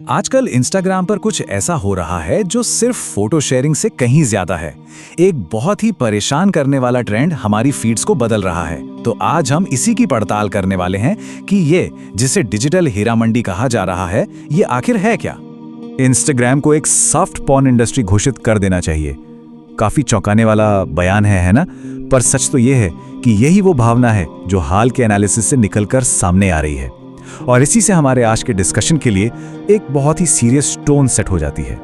आजकल इंस्टाग्राम पर कुछ ऐसा हो रहा है जो सिर्फ फोटो शेयरिंग से कहीं ज्यादा है। एक बहुत ही परेशान करने वाला ट्रेंड हमारी फीड्स को बदल रहा है। तो आज हम इसी की पड़ताल करने वाले हैं कि ये जिसे डिजिटल हीरा मंडी कहा जा रहा है, ये आखिर है क्या। इंस्टाग्राम को एक सॉफ्ट पॉर्न इंडस्ट्री घोषित कर देना चाहिए। काफी चौंकाने वाला बयान है ना? पर सच तो ये है कि यही वो भावना है जो हाल के एनालिसिस से निकलकर सामने आ रही है। और इसी से हमारे आज के डिस्कशन के लिए एक बहुत ही सीरियस टोन सेट हो जाती है।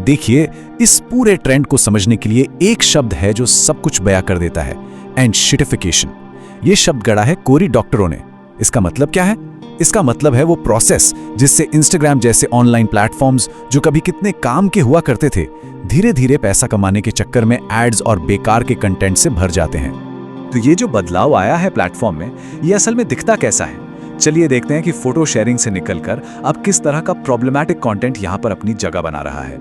देखिए, इस पूरे ट्रेंड को समझने के लिए एक शब्द है जो सब कुछ बयां कर देता है, एंशिटिफिकेशन। ये शब्द गढ़ा है कोरी डॉक्टरों ने। इसका मतलब क्या है? इसका मतलब है वो प्रोसेस जिससे इंस्टाग्राम जैसे ऑनलाइन प्लेटफॉर्म्स जो कभी कितने काम के हुआ करते थे, धीरे धीरे पैसा कमाने के चक्कर में एड्स और बेकार के कंटेंट से भर जाते हैं। तो ये जो बदलाव आया है प्लेटफॉर्म में, ये असल में दिखता कैसा है? चलिए देखते हैं कि फोटो शेयरिंग से निकलकर अब किस तरह का प्रॉब्लमैटिक कंटेंट यहाँ पर अपनी जगह बना रहा है।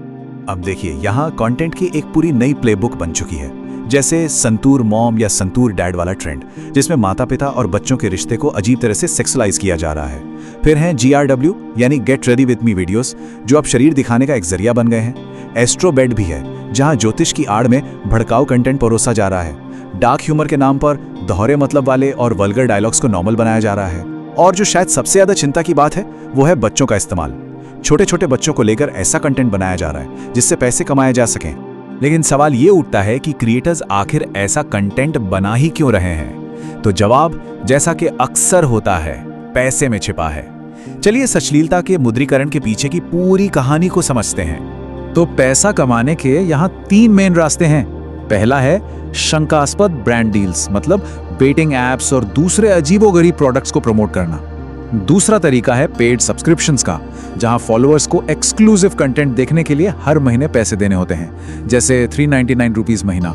अब देखिए, यहाँ कंटेंट की एक पूरी नई प्लेबुक बन चुकी है। जैसे संतूर मॉम या संतूर डैड वाला ट्रेंड, जिसमें माता पिता और बच्चों के रिश्ते को अजीब तरह से सेक्सुअलाइज किया जा रहा है। फिर हैं GRW यानी get ready with me videos, जो अब शरीर दिखाने का एक जरिया बन गए हैं। एस्ट्रो बेड भी है, जहाँ ज्योतिष की आड़ में भड़काऊ कंटेंट परोसा जा रहा है। डार्क ह्यूमर के नाम पर दोहरे मतलब वाले और वल्गर डायलॉग्स को नॉर्मल बनाया जा रहा है। और जो शायद सबसे ज्यादा चिंता की बात है, वो है बच्चों का इस्तेमाल। छोटे छोटे बच्चों को लेकर ऐसा कंटेंट बनाया जा रहा है जिससे पैसे कमाए जा सकें। लेकिन सवाल ये उठता है कि क्रिएटर्स आखिर ऐसा कंटेंट बना ही क्यों रहे हैं? तो जवाब, जैसा कि अक्सर होता है, पैसे में छिपा है। चलिए अश्लीलता के मुद्रीकरण के पीछे की पूरी कहानी को समझते हैं। तो पैसा कमाने के यहाँ 3 मेन रास्ते हैं। पहला है शंकास्पद ब्रांड डील्स, मतलब बेटिंग एप्स और दूसरे अजीबोगरीब प्रोडक्ट्स को प्रमोट करना। दूसरा तरीका है पेड सब्सक्रिप्शंस का, जहां फॉलोअर्स को एक्सक्लूसिव कंटेंट देखने के लिए हर महीने पैसे देने होते हैं, जैसे 399 रुपीस महीना।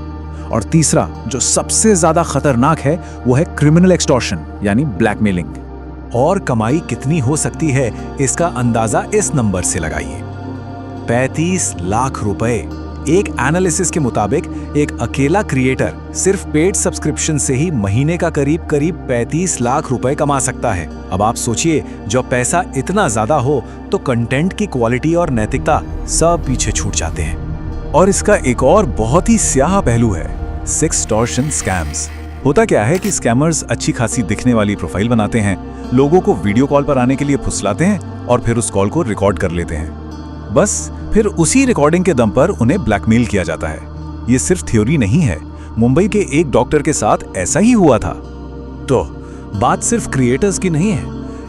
और तीसरा, जो सबसे ज्यादा खतरनाक है, वो है क्रिमिनल एक्सटॉर्शन यानी ब्लैकमेलिंग। और कमाई कितनी हो सकती है, इसका अंदाजा इस नंबर से लगाइए, 35 लाख रुपए। एक एनालिसिस के मुताबिक एक अकेला क्रिएटर सिर्फ पेड सब्सक्रिप्शन से ही महीने का करीब 35 लाख रुपए कमा सकता है। अब आप सोचिए, जब पैसा इतना ज्यादा हो तो कंटेंट की क्वालिटी और नैतिकता सब पीछे छूट जाते हैं। और इसका एक और बहुत ही स्याह पहलू है, सेक्सटॉर्शन स्कैम्स। होता क्या है कि स्कैमर्स अच्छी खासी दिखने वाली प्रोफाइल बनाते हैं, लोगों को वीडियो कॉल पर आने के लिए फुसलाते हैं और फिर उस कॉल को रिकॉर्ड कर लेते हैं। बस फिर उसी रिकॉर्डिंग के दम पर उन्हें ब्लैकमेल किया जाता है। ये सिर्फ थ्योरी नहीं है, मुंबई के एक डॉक्टर के साथ ऐसा ही हुआ था। तो बात सिर्फ क्रिएटर्स की नहीं है,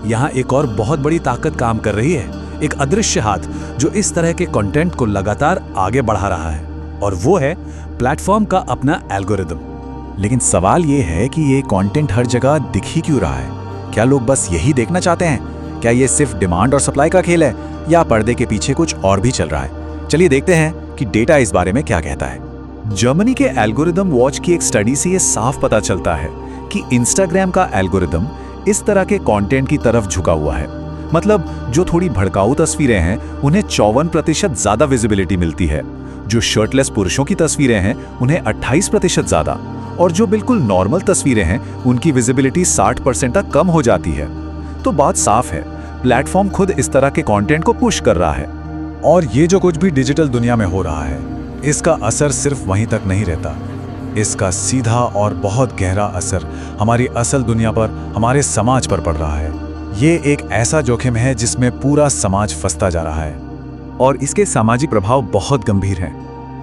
यहाँ एक और बहुत बड़ी ताकत काम कर रही है, एक अदृश्य हाथ जो इस तरह के कंटेंट को लगातार आगे बढ़ा रहा है, और वो है प्लेटफॉर्म का अपना एल्गोरिदम। लेकिन सवाल ये है कि ये कंटेंट हर जगह दिख ही क्यों रहा है? क्या लोग बस यही देखना चाहते हैं? क्या ये सिर्फ डिमांड और सप्लाई का खेल है, या पर्दे के पीछे कुछ और भी चल रहा है? चलिए देखते हैं कि डेटा इस बारे में क्या कहता है। जर्मनी के एल्गोरिदम वॉच की एक स्टडी से ये साफ पता चलता है कि इंस्टाग्राम का एल्गोरिदम इस तरह के कंटेंट की तरफ झुका हुआ है। मतलब जो थोड़ी भड़काऊ तस्वीरें हैं, उन्हें 54% ज्यादा विजिबिलिटी मिलती है। जो शर्टलेस पुरुषों की तस्वीरें हैं, उन्हें 28% ज्यादा। और जो बिल्कुल नॉर्मल तस्वीरें हैं, उनकी विजिबिलिटी 60% तक कम हो जाती है। तो बात साफ है, प्लेटफॉर्म खुद इस तरह के कंटेंट को पुश कर रहा है। और ये जो कुछ भी डिजिटल दुनिया में हो रहा है, इसका असर सिर्फ वहीं तक नहीं रहता। इसका सीधा और बहुत गहरा असर हमारी असल दुनिया पर, हमारे समाज पर पड़ रहा है। ये एक ऐसा जोखिम है जिसमें पूरा समाज फंसता जा रहा है, और इसके सामाजिक प्रभाव बहुत गंभीर हैं।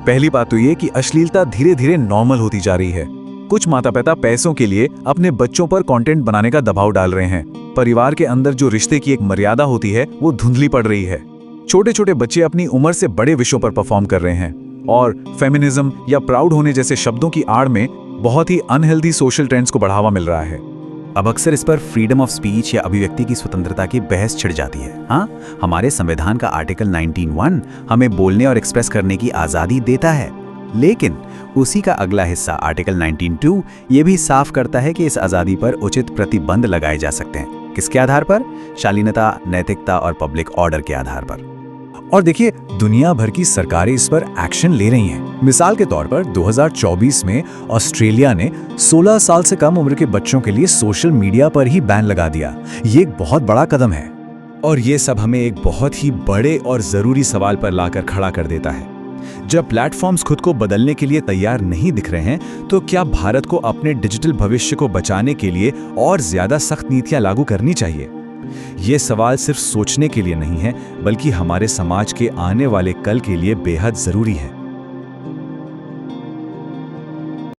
पहली बात तो ये कि अश्लीलता धीरे धीरे नॉर्मल होती जा रही है। कुछ माता पिता पैसों के लिए अपने बच्चों पर कंटेंट बनाने का दबाव डाल रहे हैं। परिवार के अंदर जो रिश्ते की एक मर्यादा होती है, वो धुंधली पड़ रही है। छोटे छोटे बच्चे अपनी उम्र से बड़े विषयों पर परफॉर्म कर रहे हैं, और फेमिनिज्म या प्राउड होने जैसे शब्दों की आड़ में बहुत ही अनहेल्दी सोशल ट्रेंड्स को बढ़ावा मिल रहा है। अब अक्सर इस पर फ्रीडम ऑफ स्पीच या अभिव्यक्ति की स्वतंत्रता की बहस छिड़ जाती है। हाँ, हमारे संविधान का आर्टिकल 19(1) हमें बोलने और एक्सप्रेस करने की आज़ादी देता है। लेकिन उसी का अगला हिस्सा आर्टिकल 19(2) ये भी साफ करता है कि इस आज़ादी पर उचित प्रतिबंध लगाए जा सकते हैं। किसके आधार पर? शालीनता, नैतिकता और पब्लिक ऑर्डर के आधार पर। और देखिए, दुनिया भर की सरकारें इस पर एक्शन ले रही हैं। मिसाल के तौर पर 2024 में ऑस्ट्रेलिया ने 16 साल से कम उम्र के बच्चों के लिए सोशल मीडिया पर ही बैन लगा दिया। ये एक बहुत बड़ा कदम है। और ये सब हमें एक बहुत ही बड़े और ज़रूरी सवाल पर लाकर खड़ा कर देता है। जब प्लेटफॉर्म्स खुद को बदलने के लिए तैयार नहीं दिख रहे हैं, तो क्या भारत को अपने डिजिटल भविष्य को बचाने के लिए और ज़्यादा सख्त नीतियां लागू करनी चाहिए? ये सवाल सिर्फ सोचने के लिए नहीं है, बल्कि हमारे समाज के आने वाले कल के लिए बेहद ज़रूरी है।